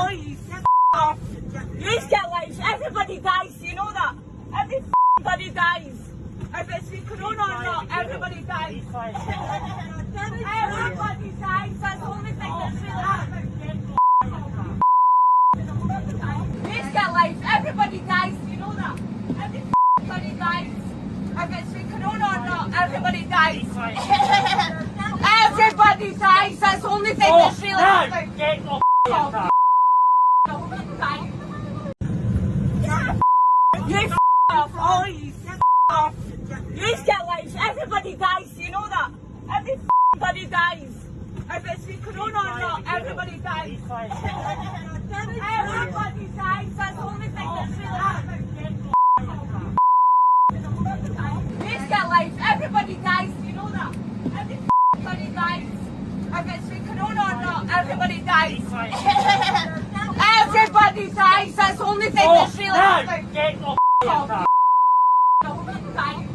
Oh, you off. You get life. Everybody dies. You know that. Everybody dies. If it's the corona or not, everybody dies. Everybody dies. That's the only thing that's really happening. You get life. Everybody dies. You know that. Everybody dies. If it's the corona or not, everybody dies. Everybody dies. That's the only thing that's really happening. Get off. You off. Oh, you off. You get life. Everybody dies. You know that. Everybody dies. If it's the corona or not, everybody dies. Everybody dies. That's the only thing that's really happening. You get life. Everybody dies. You know that. Everybody dies. If it's the corona or not, everybody dies. Everybody dies. That's the only thing that's really happening. Get off. Dies.